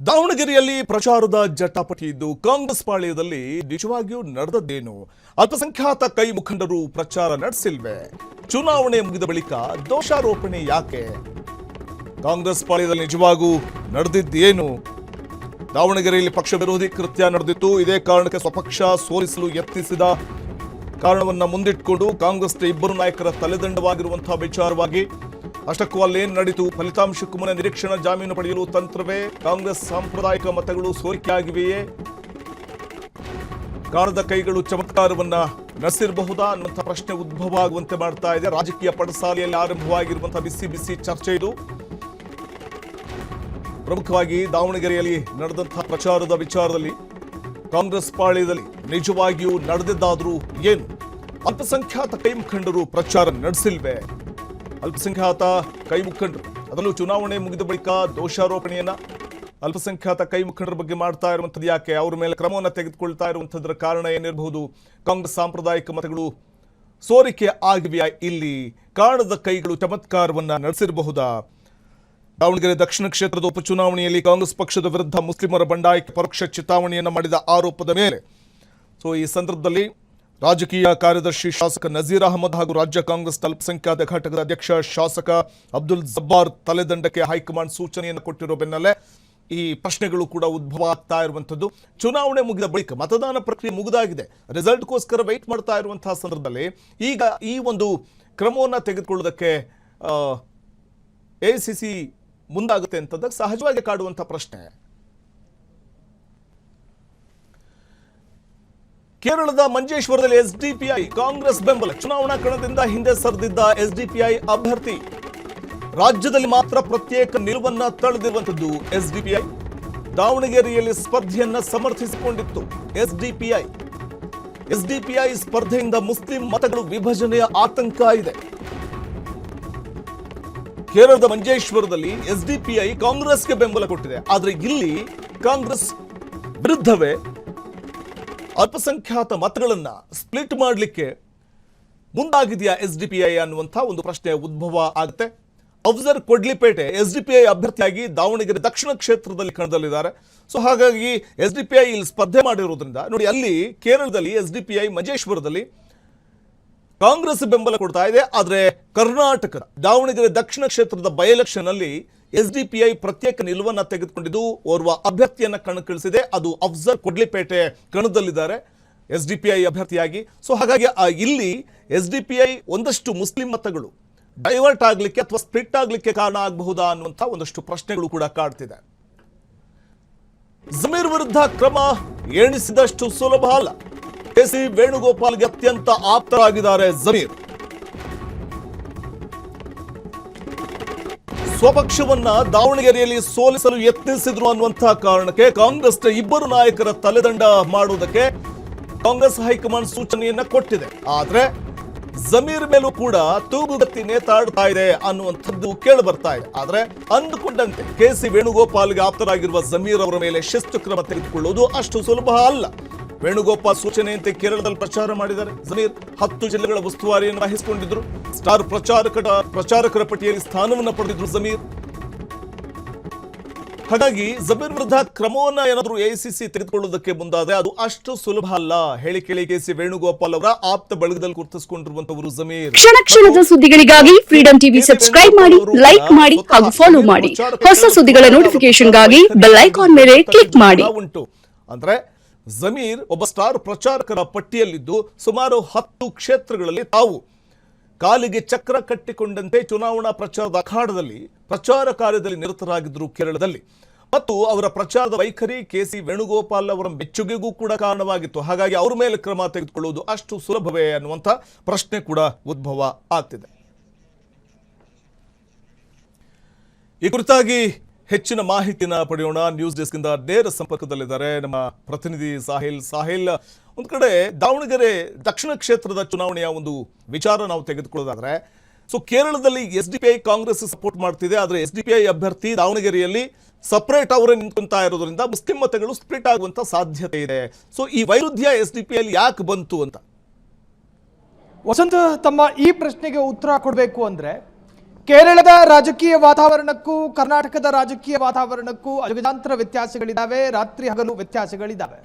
ದಾವಣಗೆರೆಯಲ್ಲಿ ಪ್ರಚಾರದ ಜಟಾಪಟಿ ಇದ್ದು ಕಾಂಗ್ರೆಸ್ ಪಾಳ್ಯದಲ್ಲಿ ನಿಜವಾಗಿಯೂ ನಡೆದದ್ದೇನು? ಅಲ್ಪಸಂಖ್ಯಾತ ಕೈ ಮುಖಂಡರು ಪ್ರಚಾರ ನಡೆಸಿಲ್ವೇ? ಚುನಾವಣೆ ಮುಗಿದ ಬಳಿಕ ದೋಷಾರೋಪಣೆ ಯಾಕೆ? ಕಾಂಗ್ರೆಸ್ ಪಾಳ್ಯದಲ್ಲಿ ನಿಜವಾಗೂ ನಡೆದಿದ್ದೇನು? ದಾವಣಗೆರೆಯಲ್ಲಿ ಪಕ್ಷ ವಿರೋಧಿ ಕೃತ್ಯ ನಡೆದಿತ್ತು. ಇದೇ ಕಾರಣಕ್ಕೆ ಸ್ವಪಕ್ಷ ಸೋಲಿಸಲು ಯತ್ನಿಸಿದ ಕಾರಣವನ್ನ ಮುಂದಿಟ್ಟುಕೊಂಡು ಕಾಂಗ್ರೆಸ್ನ ಇಬ್ಬರು ನಾಯಕರ ತಲೆದಂಡವಾಗಿರುವಂತಹ ವಿಚಾರವಾಗಿ ಅಷ್ಟಕ್ಕೂ ಅಲ್ಲೇನು ನಡೀತು? ಫಲಿತಾಂಶಕ್ಕೂ ಮುನ್ನ ನಿರೀಕ್ಷಣಾ ಜಾಮೀನು ಪಡೆಯಲು ತಂತ್ರವೇ? ಕಾಂಗ್ರೆಸ್ ಸಾಂಪ್ರದಾಯಿಕ ಮತಗಳು ಸೋರಿಕೆಯಾಗಿವೆಯೇ? ಕಾಣದ ಕೈಗಳು ಚಮತ್ಕಾರವನ್ನ ನಡೆಸಿರಬಹುದಾ ಅನ್ನುವಂಥ ಪ್ರಶ್ನೆ ಉದ್ಭವ ಆಗುವಂತೆ ಮಾಡ್ತಾ ಇದೆ. ರಾಜಕೀಯ ಪಡಸಾಲೆಯಲ್ಲಿ ಆರಂಭವಾಗಿರುವಂತಹ ಬಿಸಿ ಬಿಸಿ ಚರ್ಚೆ ಇದು. ಪ್ರಮುಖವಾಗಿ ದಾವಣಗೆರೆಯಲ್ಲಿ ನಡೆದಂತಹ ಪ್ರಚಾರದ ವಿಚಾರದಲ್ಲಿ ಕಾಂಗ್ರೆಸ್ ಪಾಳ್ಯದಲ್ಲಿ ನಿಜವಾಗಿಯೂ ನಡೆದಿದ್ದಾದರೂ ಏನು? ಅಲ್ಪಸಂಖ್ಯಾತ ಕೈ ಮುಖಂಡರು ಪ್ರಚಾರ ನಡೆಸಿಲ್ವೇ? ಅಲ್ಪಸಂಖ್ಯಾತ ಕೈ ಮುಖಂಡರು ಅದರಲ್ಲೂ ಚುನಾವಣೆ ಮುಗಿದ ಬಳಿಕ ದೋಷಾರೋಪಣೆಯನ್ನ ಅಲ್ಪಸಂಖ್ಯಾತ ಕೈ ಮುಖಂಡರ ಬಗ್ಗೆ ಮಾಡ್ತಾ ಇರುವಂಥದ್ದು ಯಾಕೆ? ಅವರ ಮೇಲೆ ಕ್ರಮವನ್ನು ತೆಗೆದುಕೊಳ್ತಾ ಇರುವಂಥದ್ರ ಕಾರಣ ಏನಿರಬಹುದು? ಕಾಂಗ್ರೆಸ್ ಸಾಂಪ್ರದಾಯಿಕ ಮತಗಳು ಸೋರಿಕೆ ಆಗಿವೆಯಾ? ಇಲ್ಲಿ ಕಾಣದ ಕೈಗಳು ಚಮತ್ಕಾರವನ್ನ ನಡೆಸಿರಬಹುದಾ? ದಾವಣಗೆರೆ ದಕ್ಷಿಣ ಕ್ಷೇತ್ರದ ಉಪಚುನಾವಣೆಯಲ್ಲಿ ಕಾಂಗ್ರೆಸ್ ಪಕ್ಷದ ವಿರುದ್ಧ ಮುಸ್ಲಿಮರ ಬಂಡಾಯಕ್ಕೆ ಪರೋಕ್ಷ ಚಿತಾವಣೆಯನ್ನು ಮಾಡಿದ ಆರೋಪದ ಮೇಲೆ ಈ ಸಂದರ್ಭದಲ್ಲಿ ರಾಜಕೀಯ ಕಾರ್ಯದರ್ಶಿ ಶಾಸಕ ನಜೀರ್ ಅಹಮದ್ ಹಾಗೂ ರಾಜ್ಯ ಕಾಂಗ್ರೆಸ್ ಅಲ್ಪಸಂಖ್ಯಾತ ಘಟಕದ ಅಧ್ಯಕ್ಷ ಶಾಸಕ ಅಬ್ದುಲ್ ಜಬ್ಬಾರ್ ತಲೆದಂಡಕ್ಕೆ ಹೈಕಮಾಂಡ್ ಸೂಚನೆಯನ್ನು ಕೊಟ್ಟಿರೋ ಬೆನ್ನಲ್ಲೇ ಈ ಪ್ರಶ್ನೆಗಳು ಕೂಡ ಉದ್ಭವ ಆಗ್ತಾ ಇರುವಂಥದ್ದು. ಚುನಾವಣೆ ಮುಗಿದ ಬಳಿಕ ಮತದಾನ ಪ್ರಕ್ರಿಯೆ ಮುಗಿದಾಗಿದೆ, ರಿಸಲ್ಟ್ಗೋಸ್ಕರ ವೆಯ್ಟ್ ಮಾಡ್ತಾ ಇರುವಂತಹ ಸಂದರ್ಭದಲ್ಲಿ ಈಗ ಈ ಒಂದು ಕ್ರಮವನ್ನು ತೆಗೆದುಕೊಳ್ಳೋದಕ್ಕೆ ಎಐಸಿಸಿ ಮುಂದಾಗುತ್ತೆ ಅಂತಂದಾಗ ಸಹಜವಾಗಿ ಕಾಡುವಂತಹ ಪ್ರಶ್ನೆ. ಕೇರಳದ ಮಂಜೇಶ್ವರದಲ್ಲಿ ಎಸ್ಡಿಪಿಐ ಕಾಂಗ್ರೆಸ್ ಬೆಂಬಲ. ಚುನಾವಣಾ ಕಣದಿಂದ ಹಿಂದೆ ಸರಿದಿದ್ದ ಎಸ್ಡಿಪಿಐ ಅಭ್ಯರ್ಥಿ ರಾಜ್ಯದಲ್ಲಿ ಮಾತ್ರ ಪ್ರತ್ಯೇಕ ನಿಲುವನ್ನ ತಳೆದಿರುವಂತದ್ದು ಎಸ್ಡಿಪಿಐ. ದಾವಣಗೆರೆಯಲ್ಲಿ ಸ್ಪರ್ಧೆಯನ್ನ ಸಮರ್ಥಿಸಿಕೊಂಡಿತ್ತು ಎಸ್ಡಿಪಿಐ ಸ್ಪರ್ಧೆಯಿಂದ ಮುಸ್ಲಿಂ ಮತಗಳು ವಿಭಜನೆಯ ಆತಂಕ ಇದೆ. ಕೇರಳದ ಮಂಜೇಶ್ವರದಲ್ಲಿ ಎಸ್ಡಿಪಿಐ ಕಾಂಗ್ರೆಸ್ಗೆ ಬೆಂಬಲ ಕೊಟ್ಟಿದೆ. ಆದರೆ ಇಲ್ಲಿ ಕಾಂಗ್ರೆಸ್ ವಿರುದ್ಧವೇ ಅಲ್ಪಸಂಖ್ಯಾತ ಮತಗಳನ್ನ ಸ್ಪ್ಲಿಟ್ ಮಾಡಲಿಕ್ಕೆ ಮುಂದಾಗಿದೆಯಾ ಎಸ್ಡಿಪಿಐ ಅನ್ನುವಂಥ ಒಂದು ಪ್ರಶ್ನೆ ಉದ್ಭವ ಆಗುತ್ತೆ. ಅಫ್ಜರ್ ಕೊಡ್ಲಿಪೇಟೆ ಎಸ್ಡಿಪಿಐ ಅಭ್ಯರ್ಥಿಯಾಗಿ ದಾವಣಗೆರೆ ದಕ್ಷಿಣ ಕ್ಷೇತ್ರದಲ್ಲಿ ಕಣದಲ್ಲಿದ್ದಾರೆ. ಹಾಗಾಗಿ ಎಸ್ಡಿಪಿಐ ಇಲ್ಲಿ ಸ್ಪರ್ಧೆ ಮಾಡಿರೋದ್ರಿಂದ ನೋಡಿ, ಅಲ್ಲಿ ಕೇರಳದಲ್ಲಿ ಎಸ್ಡಿಪಿಐ ಮಂಜೇಶ್ವರದಲ್ಲಿ ಕಾಂಗ್ರೆಸ್ ಬೆಂಬಲ ಕೊಡ್ತಾ ಇದೆ. ಆದರೆ ಕರ್ನಾಟಕದ ದಾವಣಗೆರೆ ದಕ್ಷಿಣ ಕ್ಷೇತ್ರದ ಬೈ ಎಲೆಕ್ಷನ್ ಅಲ್ಲಿ ಎಸ್ಡಿಪಿಐ ಪ್ರತ್ಯೇಕ ನಿಲುವನ್ನ ತೆಗೆದುಕೊಂಡಿದ್ದು ಓರ್ವ ಅಭ್ಯರ್ಥಿಯನ್ನ ಕಣಕ್ಕಿಳಿಸಿದೆ. ಅದು ಅಫ್ಜರ್ ಕೊಡ್ಲಿಪೇಟೆ ಕಣದಲ್ಲಿದ್ದಾರೆ ಎಸ್ಡಿಪಿಐ ಅಭ್ಯರ್ಥಿಯಾಗಿ. ಹಾಗಾಗಿ ಇಲ್ಲಿ ಎಸ್ಡಿಪಿಐ ಒಂದಷ್ಟು ಮುಸ್ಲಿಂ ಮತಗಳು ಡೈವರ್ಟ್ ಆಗ್ಲಿಕ್ಕೆ ಅಥವಾ ಸ್ಪ್ಲಿಟ್ ಆಗ್ಲಿಕ್ಕೆ ಕಾರಣ ಆಗಬಹುದಾ ಅನ್ನುವಂಥ ಒಂದಷ್ಟು ಪ್ರಶ್ನೆಗಳು ಕೂಡ ಕಾಡ್ತಿದೆ. ಜಮೀರ್ ವಿರುದ್ಧ ಕ್ರಮ ಎಣಿಸಿದಷ್ಟು ಸುಲಭ ಅಲ್ಲ. ಕೆಸಿ ವೇಣುಗೋಪಾಲ್ಗೆ ಅತ್ಯಂತ ಆಪ್ತರಾಗಿದ್ದಾರೆ ಜಮೀರ್. ಸ್ವಪಕ್ಷವನ್ನ ದಾವಣಗೆರೆಯಲ್ಲಿ ಸೋಲಿಸಲು ಯತ್ನಿಸಿದ್ರು ಅನ್ನುವಂತಹ ಕಾರಣಕ್ಕೆ ಕಾಂಗ್ರೆಸ್ನ ಇಬ್ಬರು ನಾಯಕರ ತಲೆದಂಡ ಮಾಡುವುದಕ್ಕೆ ಕಾಂಗ್ರೆಸ್ ಹೈಕಮಾಂಡ್ ಸೂಚನೆಯನ್ನ ಕೊಟ್ಟಿದೆ. ಆದ್ರೆ ಜಮೀರ್ ಮೇಲೂ ಕೂಡ ತೂಗುಗತ್ತಿ ನೇತಾಡ್ತಾ ಇದೆ ಅನ್ನುವಂಥದ್ದು ಕೇಳಿ ಬರ್ತಾ ಇದೆ. ಆದ್ರೆ ಅಂದುಕೊಂಡಂತೆ ಕೆಸಿ ವೇಣುಗೋಪಾಲ್ಗೆ ಆಪ್ತರಾಗಿರುವ ಜಮೀರ್ ಅವರ ಮೇಲೆ ಶಿಸ್ತು ಕ್ರಮ ತೆಗೆದುಕೊಳ್ಳುವುದು ಅಷ್ಟು ಸುಲಭ ಅಲ್ಲ. ವೇಣುಗೋಪಾಲ್ ಸೂಚನೆಯಂತೆ ಕೇರಳದಲ್ಲಿ ಪ್ರಚಾರ ಮಾಡಿದ್ದಾರೆ ಜಮೀರ್. 10 ಜಿಲ್ಲೆಗಳ ಉಸ್ತುವಾರಿಯನ್ನು ವಹಿಸಿಕೊಂಡಿದ್ರು. ಸ್ಟಾರ್ ಪ್ರಚಾರಕರ ಪಟ್ಟಿಯಲ್ಲಿ ಸ್ಥಾನವನ್ನು ಪಡೆದಿದ್ರು ಜಮೀರ್. ಹಾಗಾಗಿ ಜಮೀರ್ ವಿರುದ್ಧ ಕ್ರಮವನ್ನ ಏನಾದರೂ ಎಐಸಿಸಿ ತೆಗೆದುಕೊಳ್ಳುವುದಕ್ಕೆ ಮುಂದಾದ್ರೆ ಅದು ಅಷ್ಟು ಸುಲಭ ಅಲ್ಲ. ಹೇಳಿಕೆಳಿ ಕೆಸಿ ವೇಣುಗೋಪಾಲ್ ಅವರ ಆಪ್ತ ಬಳಗದಲ್ಲಿ ಗುರುತಿಸಿಕೊಂಡಿರುವಂತವರು ಜಮೀರ್. ಕ್ಷಣ ಕ್ಷಣದ ಸುದ್ದಿಗಳಿಗಾಗಿ ಫ್ರೀಡಂ ಟಿವಿ ಸಬ್ಸ್ಕ್ರೈಬ್ ಮಾಡಿ, ಲೈಕ್ ಮಾಡಿ ಹಾಗೂ ಫಾಲೋ ಮಾಡಿ. ಹೊಸ ಸುದ್ದಿಗಳ ನೋಟಿಫಿಕೇಶನ್ಗಾಗಿ ಬೆಲ್ ಐಕಾನ್ ಮೇಲೆ ಕ್ಲಿಕ್ ಮಾಡಿ. ಉಂಟು ಅಂದ್ರೆ ಜಮೀರ್ ಒಬ್ಬ ಸ್ಟಾರ್ ಪ್ರಚಾರಕರ ಪಟ್ಟಿಯಲ್ಲಿದ್ದು ಸುಮಾರು 10 ಕ್ಷೇತ್ರಗಳಲ್ಲಿ ತಾವು ಕಾಲಿಗೆ ಚಕ್ರ ಕಟ್ಟಿಕೊಂಡಂತೆ ಚುನಾವಣಾ ಪ್ರಚಾರದ ಅಖಾಡದಲ್ಲಿ ಪ್ರಚಾರ ಕಾರ್ಯದಲ್ಲಿ ನಿರತರಾಗಿದ್ದರು ಕೇರಳದಲ್ಲಿ. ಮತ್ತು ಅವರ ಪ್ರಚಾರದ ವೈಖರಿ ಕೆಸಿ ವೇಣುಗೋಪಾಲ್ ಅವರ ಮೆಚ್ಚುಗೆಗೂ ಕೂಡ ಕಾರಣವಾಗಿತ್ತು. ಹಾಗಾಗಿ ಅವರ ಮೇಲೆ ಕ್ರಮ ತೆಗೆದುಕೊಳ್ಳುವುದು ಅಷ್ಟು ಸುಲಭವೇ ಅನ್ನುವಂಥ ಪ್ರಶ್ನೆ ಕೂಡ ಉದ್ಭವ ಆಗ್ತಿದೆ. ಈ ಕುರಿತಾಗಿ ಹೆಚ್ಚಿನ ಮಾಹಿತಿನ ಪಡೆಯೋಣ. ನ್ಯೂಸ್ ಡೆಸ್ಕ್ ಇಂದ ನೇರ ಸಂಪರ್ಕದಲ್ಲಿದ್ದಾರೆ ನಮ್ಮ ಪ್ರತಿನಿಧಿ ಸಾಹಿಲ್. ಒಂದು ಕಡೆ ದಾವಣಗೆರೆ ದಕ್ಷಿಣ ಕ್ಷೇತ್ರದ ಚುನಾವಣೆಯ ಒಂದು ವಿಚಾರ ನಾವು ತೆಗೆದುಕೊಳ್ಳೋದಾದ್ರೆ, ಕೇರಳದಲ್ಲಿ ಎಸ್ಡಿಪಿಐ ಕಾಂಗ್ರೆಸ್ ಸಪೋರ್ಟ್ ಮಾಡ್ತಿದೆ. ಆದರೆ ಎಸ್ಡಿಪಿಐ ಅಭ್ಯರ್ಥಿ ದಾವಣಗೆರೆಯಲ್ಲಿ ಸಪರೇಟ್ ಅವರೇ ನಿಂತ್ಕೊಂತಾ ಇರೋದ್ರಿಂದ ಮುಸ್ಲಿಂ ಮತಗಳು ಸ್ಪ್ಲಿಟ್ ಆಗುವಂತ ಸಾಧ್ಯತೆ ಇದೆ. ಈ ವೈರುಧ್ಯ ಎಸ್ಡಿಪಿಐ ಯಾಕೆ ಬಂತು ಅಂತ ವಸಂತ, ತಮ್ಮ ಈ ಪ್ರಶ್ನೆಗೆ ಉತ್ತರ ಕೊಡಬೇಕು ಅಂದ್ರೆ ಕೇರಳದ ರಾಜಕೀಯ ವಾತಾವರಣಕ್ಕೂ ಕರ್ನಾಟಕದ ರಾಜಕೀಯ ವಾತಾವರಣಕ್ಕೂ ಅಜಗಜಾಂತರ ವ್ಯತ್ಯಾಸಗಳಿದ್ದಾವೆ, ರಾತ್ರಿ ಹಗಲು ವ್ಯತ್ಯಾಸಗಳಿದ್ದಾವೆ.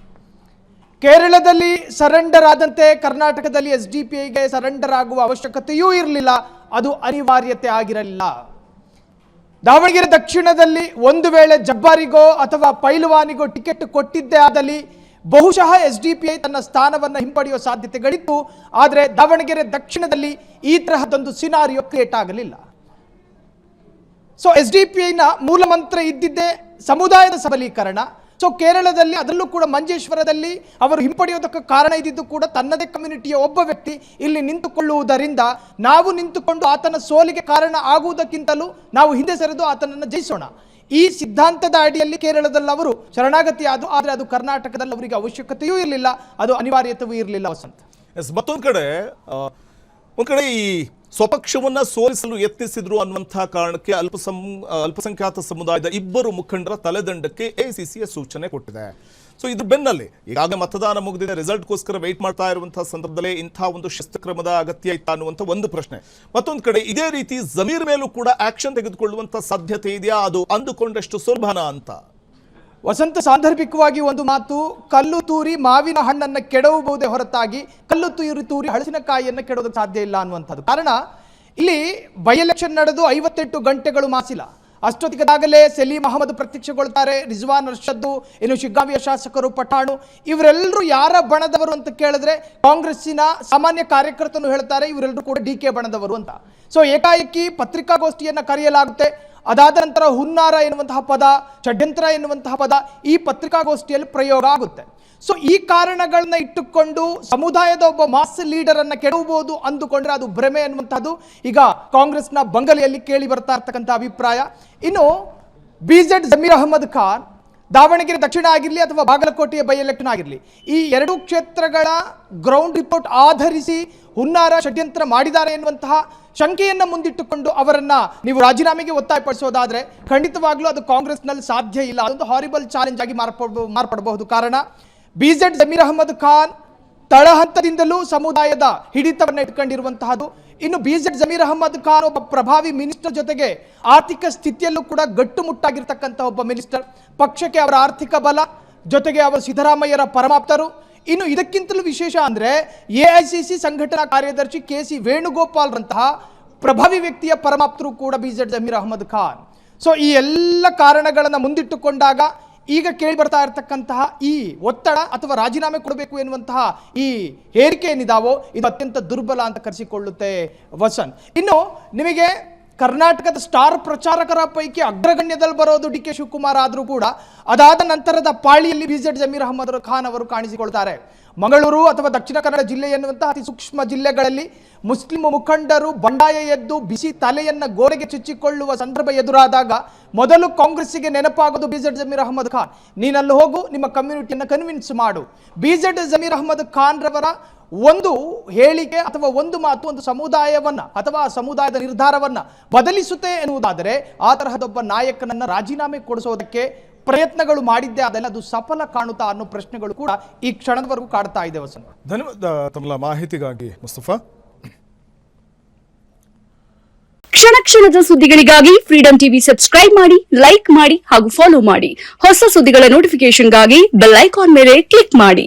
ಕೇರಳದಲ್ಲಿ ಸರೆಂಡರ್ ಆದಂತೆ ಕರ್ನಾಟಕದಲ್ಲಿ ಎಸ್ಡಿಪಿಐಗೆ ಸರೆಂಡರ್ ಆಗುವ ಅವಶ್ಯಕತೆಯೂ ಇರಲಿಲ್ಲ, ಅದು ಅನಿವಾರ್ಯತೆ ಆಗಿರಲಿಲ್ಲ. ದಾವಣಗೆರೆ ದಕ್ಷಿಣದಲ್ಲಿ ಒಂದು ವೇಳೆ ಜಬ್ಬಾರಿಗೋ ಅಥವಾ ಪೈಲ್ವಾನಿಗೋ ಟಿಕೆಟ್ ಕೊಟ್ಟಿದ್ದೇ ಆದಲ್ಲಿ ಬಹುಶಃ ಎಸ್ಡಿಪಿಐ ತನ್ನ ಸ್ಥಾನವನ್ನು ಹಿಂಪಡೆಯುವ ಸಾಧ್ಯತೆಗಳಿತ್ತು. ಆದರೆ ದಾವಣಗೆರೆ ದಕ್ಷಿಣದಲ್ಲಿ ಈ ತರಹದೊಂದು ಸಿನಾರಿಯೋ ಕ್ರಿಯೇಟ್ ಆಗಲಿಲ್ಲ. ಸೊ ಎಸ್ಡಿಪಿಐನ ಮೂಲ ಮಂತ್ರ ಇದ್ದಿದ್ದೇ ಸಮುದಾಯದ ಸಬಲೀಕರಣ. ಸೊ ಕೇರಳದಲ್ಲಿ, ಅದರಲ್ಲೂ ಕೂಡ ಮಂಜೇಶ್ವರದಲ್ಲಿ ಅವರು ಹಿಂಪಡೆಯೋದಕ್ಕೆ ಕಾರಣ ಇದ್ದಿದ್ದು ಕೂಡ ತನ್ನದೇ ಕಮ್ಯುನಿಟಿಯ ಒಬ್ಬ ವ್ಯಕ್ತಿ ಇಲ್ಲಿ ನಿಂತುಕೊಳ್ಳುವುದರಿಂದ ನಾವು ನಿಂತುಕೊಂಡು ಆತನ ಸೋಲಿಗೆ ಕಾರಣ ಆಗುವುದಕ್ಕಿಂತಲೂ ನಾವು ಹಿಂದೆ ಸರಿದು ಆತನನ್ನು ಜಯಿಸೋಣ, ಈ ಸಿದ್ಧಾಂತದ ಅಡಿಯಲ್ಲಿ ಕೇರಳದಲ್ಲಿ ಅವರು ಶರಣಾಗತಿ ಆದರು. ಆದರೆ ಅದು ಕರ್ನಾಟಕದಲ್ಲಿ ಅವರಿಗೆ ಅವಶ್ಯಕತೆಯೂ ಇರಲಿಲ್ಲ, ಅದು ಅನಿವಾರ್ಯತೆಯೂ ಇರಲಿಲ್ಲ. ವಸಂತ್, ಮತ್ತೊಂದು ಕಡೆ ಈ ಸ್ವಪಕ್ಷವನ್ನ ಸೋಲಿಸಲು ಯತ್ನಿಸಿದ್ರು ಅನ್ನುವಂತಹ ಕಾರಣಕ್ಕೆ ಅಲ್ಪಸಂಖ್ಯಾತ ಸಮುದಾಯದ ಇಬ್ಬರು ಮುಖಂಡರ ತಲೆದಂಡಕ್ಕೆ ಎಐಸಿಸಿಯ ಸೂಚನೆ ಕೊಟ್ಟಿದೆ. ಸೊ ಇದ್ರ ಬೆನ್ನಲ್ಲೇ ಈಗಾಗಲೇ ಮತದಾನ ಮುಗಿದಿದೆ, ರಿಸಲ್ಟ್ಗೋಸ್ಕರ ವೆಯ್ಟ್ ಮಾಡ್ತಾ ಇರುವಂತಹ ಸಂದರ್ಭದಲ್ಲೇ ಇಂತಹ ಒಂದು ಶಿಸ್ತುಕ್ರಮದ ಅಗತ್ಯ ಇತ್ತ ಅನ್ನುವಂಥ ಒಂದು ಪ್ರಶ್ನೆ. ಮತ್ತೊಂದು ಕಡೆ ಇದೇ ರೀತಿ ಜಮೀರ್ ಮೇಲೂ ಕೂಡ ಆಕ್ಷನ್ ತೆಗೆದುಕೊಳ್ಳುವಂತ ಸಾಧ್ಯತೆ ಇದೆಯಾ, ಅದು ಅಂದುಕೊಂಡಷ್ಟು ಸುಲಭನಾ ಅಂತ? ವಸಂತ, ಸಾಂದರ್ಭಿಕವಾಗಿ ಒಂದು ಮಾತು, ಕಲ್ಲು ತೂರಿ ಮಾವಿನ ಹಣ್ಣನ್ನು ಕೆಡವಬಹುದೇ ಹೊರತಾಗಿ ಕಲ್ಲು ತೂರಿ ಹಳಸಿನಕಾಯಿಯನ್ನು ಕೆಡೋದಕ್ಕೆ ಸಾಧ್ಯ ಇಲ್ಲ ಅನ್ನುವಂಥದ್ದು. ಕಾರಣ ಇಲ್ಲಿ ಬೈ ಎಲೆಕ್ಷನ್ ನಡೆದು 58 ಗಂಟೆಗಳು ಮಾಸಿಲ್ಲ. ಅಷ್ಟೊತ್ತಿಗಾಗಲೇ ಸಲೀಂ ಅಹಮದ್ ಪ್ರತ್ಯಕ್ಷಗೊಳ್ತಾರೆ, ರಿಜ್ವಾನ್ ಅರ್ಷದ್ದು, ಇನ್ನು ಶಿಗ್ಗಾವಿಯ ಶಾಸಕರು ಪಠಾಣು, ಇವರೆಲ್ಲರೂ ಯಾರ ಬಣದವರು ಅಂತ ಕೇಳಿದ್ರೆ ಕಾಂಗ್ರೆಸ್ಸಿನ ಸಾಮಾನ್ಯ ಕಾರ್ಯಕರ್ತರು ಹೇಳ್ತಾರೆ ಇವರೆಲ್ಲರೂ ಕೂಡ ಡಿಕೆ ಬಣದವರು ಅಂತ. ಸೊ ಏಕಾಏಕಿ ಪತ್ರಿಕಾಗೋಷ್ಠಿಯನ್ನು ಕರೆಯಲಾಗುತ್ತೆ. ಅದಾದ ನಂತರ ಹುನ್ನಾರ ಎನ್ನುವಂತಹ ಪದ, ಷಡ್ಯಂತ್ರ ಎನ್ನುವಂತಹ ಪದ ಈ ಪತ್ರಿಕಾಗೋಷ್ಠಿಯಲ್ಲಿ ಪ್ರಯೋಗ ಆಗುತ್ತೆ. ಸೊ ಈ ಕಾರಣಗಳನ್ನ ಇಟ್ಟುಕೊಂಡು ಸಮುದಾಯದ ಒಬ್ಬ ಮಾಸ್ ಲೀಡರ್ ಅನ್ನ ಕೆಡವಬಹುದು ಅಂದುಕೊಂಡ್ರೆ ಅದು ಭ್ರಮೆ ಅನ್ನುವಂಥದ್ದು ಈಗ ಕಾಂಗ್ರೆಸ್ನ ಬಂಗಲೆಯಲ್ಲಿ ಕೇಳಿ ಬರ್ತಾ ಇರ್ತಕ್ಕಂಥ ಅಭಿಪ್ರಾಯ. ಇನ್ನು ಬಿಜೆಡ್ ಜಮೀರ್ ಅಹಮದ್ ಖಾನ್ ದಾವಣಗೆರೆ ದಕ್ಷಿಣ ಆಗಿರಲಿ ಅಥವಾ ಬಾಗಲಕೋಟೆಯ ಬೈ ಎಲೆಕ್ಷನ್ ಆಗಿರಲಿ, ಈ ಎರಡೂ ಕ್ಷೇತ್ರಗಳ ಗ್ರೌಂಡ್ ರಿಪೋರ್ಟ್ ಆಧರಿಸಿ ಹುನ್ನಾರ ಷಡ್ಯಂತ್ರ ಮಾಡಿದ್ದಾರೆ ಎನ್ನುವಂತಹ ಶಂಕೆಯನ್ನು ಮುಂದಿಟ್ಟುಕೊಂಡು ಅವರನ್ನ ನೀವು ರಾಜೀನಾಮೆಗೆ ಒತ್ತಾಯಪಡಿಸೋದಾದ್ರೆ ಖಂಡಿತವಾಗ್ಲೂ ಅದು ಕಾಂಗ್ರೆಸ್ನಲ್ಲಿ ಸಾಧ್ಯ ಇಲ್ಲ. ಅದೊಂದು ಹಾರಿಬಲ್ ಚಾಲೆಂಜ್ ಆಗಿ ಮಾರ್ಪಡಬಹುದು. ಕಾರಣ ಬಿಜೆಡ್ ಜಮೀರ್ ಅಹಮದ್ ಖಾನ್ ತಳಹಂತದಿಂದಲೂ ಸಮುದಾಯದ ಹಿಡಿತವನ್ನು ಇಟ್ಕೊಂಡಿರುವಂತಹದ್ದು. ಇನ್ನು ಬಿಜೆಡ್ ಜಮೀರ್ ಅಹಮದ್ ಖಾನ್ ಒಬ್ಬ ಪ್ರಭಾವಿ ಮಿನಿಸ್ಟರ್, ಜೊತೆಗೆ ಆರ್ಥಿಕ ಸ್ಥಿತಿಯಲ್ಲೂ ಕೂಡ ಗಟ್ಟುಮುಟ್ಟಾಗಿರ್ತಕ್ಕಂಥ ಒಬ್ಬ ಮಿನಿಸ್ಟರ್. ಪಕ್ಷಕ್ಕೆ ಅವರ ಆರ್ಥಿಕ ಬಲ, ಜೊತೆಗೆ ಅವರು ಸಿದ್ದರಾಮಯ್ಯರ ಪರಮಾಪ್ತರು. ಇನ್ನು ಇದಕ್ಕಿಂತಲೂ ವಿಶೇಷ ಅಂದರೆ ಎಐಸಿಸಿ ಸಂಘಟನಾ ಕಾರ್ಯದರ್ಶಿ KC ವೇಣುಗೋಪಾಲ್ ರಂತಹ ಪ್ರಭಾವಿ ವ್ಯಕ್ತಿಯ ಪರಮಾಪ್ತರು ಕೂಡ ಬಿಜೆಡ್ ಜಮೀರ್ ಅಹಮದ್ ಖಾನ್. ಸೊ ಈ ಎಲ್ಲ ಕಾರಣಗಳನ್ನು ಮುಂದಿಟ್ಟುಕೊಂಡಾಗ ಈಗ ಕೇಳಿ ಬರ್ತಾ ಇರತಕ್ಕಂತಹ ಈ ಒತ್ತಡ ಅಥವಾ ರಾಜೀನಾಮೆ ಕೊಡಬೇಕು ಎನ್ನುವಂತಹ ಈ ಹೇರಿಕೆ ಏನಿದಾವೋ ಇದು ಅತ್ಯಂತ ದುರ್ಬಲ ಅಂತ ಕರೆಸಿಕೊಳ್ಳುತ್ತೆ ವಸಂತ್. ಇನ್ನು ನಿಮಗೆ ಕರ್ನಾಟಕದ ಸ್ಟಾರ್ ಪ್ರಚಾರಕರ ಪೈಕಿ ಅಗ್ರಗಣ್ಯದಲ್ಲಿ ಬರೋದು DK ಶಿವಕುಮಾರ್ ಆದರೂ ಕೂಡ ಅದಾದ ನಂತರದ ಪಾಳಿಯಲ್ಲಿ ಬಿಜೆಡ್ ಜಮೀರ್ ಅಹಮದ್ ಖಾನ್ ಅವರು ಕಾಣಿಸಿಕೊಳ್ತಾರೆ. ಮಂಗಳೂರು ಅಥವಾ ದಕ್ಷಿಣ ಕನ್ನಡ ಜಿಲ್ಲೆ ಎನ್ನುವಂತಹ ಅತಿ ಸೂಕ್ಷ್ಮ ಜಿಲ್ಲೆಗಳಲ್ಲಿ ಮುಸ್ಲಿಂ ಮುಖಂಡರು ಬಂಡಾಯ ಎದ್ದು ಬಿಸಿ ತಲೆಯನ್ನು ಗೋಡೆಗೆ ಚುಚ್ಚಿಕೊಳ್ಳುವ ಸಂದರ್ಭ ಎದುರಾದಾಗ ಮೊದಲು ಕಾಂಗ್ರೆಸ್ಸಿಗೆ ನೆನಪಾಗೋದು ಬಿಜೆಡ್ ಜಮೀರ್ ಅಹಮದ್ ಖಾನ್. ನೀನಲ್ಲಿ ಹೋಗು, ನಿಮ್ಮ ಕಮ್ಯುನಿಟಿಯನ್ನು ಕನ್ವಿನ್ಸ್ ಮಾಡು. ಬಿಜೆಡ್ ಜಮೀರ್ ಅಹಮದ್ ಖಾನ್ ರವರ ಒಂದು ಹೇಳಿಕೆ ಅಥವಾ ಒಂದು ಮಾತು ಒಂದು ಸಮುದಾಯವನ್ನ ಅಥವಾ ಸಮುದಾಯದ ನಿರ್ಧಾರವನ್ನ ಬದಲಿಸುತ್ತೆ ಎನ್ನುವುದಾದರೆ ಆ ತರಹದೊಬ್ಬ ನಾಯಕನನ್ನ ರಾಜೀನಾಮೆ ಕೊಡಿಸೋದಕ್ಕೆ ಪ್ರಯತ್ನಗಳು ಮಾಡಿದ್ದೆ ಅದೆಲ್ಲ ಅದು ಸಫಲ ಕಾಣುತ್ತಾ ಅನ್ನೋ ಪ್ರಶ್ನೆಗಳು ಕೂಡ ಈ ಕ್ಷಣದವರೆಗೂ ಕಾಡ್ತಾ ಇದೆ. ವಸಂತ, ಧನ್ಯವಾದ ತಮ್ಮ ಮಾಹಿತಿಗಾಗಿ ಮುಸ್ತಫಾ. ಕ್ಷಣ ಕ್ಷಣದ ಸುದ್ದಿಗಳಿಗಾಗಿ ಫ್ರೀಡಂ ಟಿವಿ ಸಬ್ಸ್ಕ್ರೈಬ್ ಮಾಡಿ, ಲೈಕ್ ಮಾಡಿ ಹಾಗೂ ಫಾಲೋ ಮಾಡಿ. ಹೊಸ ಸುದ್ದಿಗಳ ನೋಟಿಫಿಕೇಶನ್ಗಾಗಿ ಬೆಲ್ ಐಕಾನ್ ಮೇಲೆ ಕ್ಲಿಕ್ ಮಾಡಿ.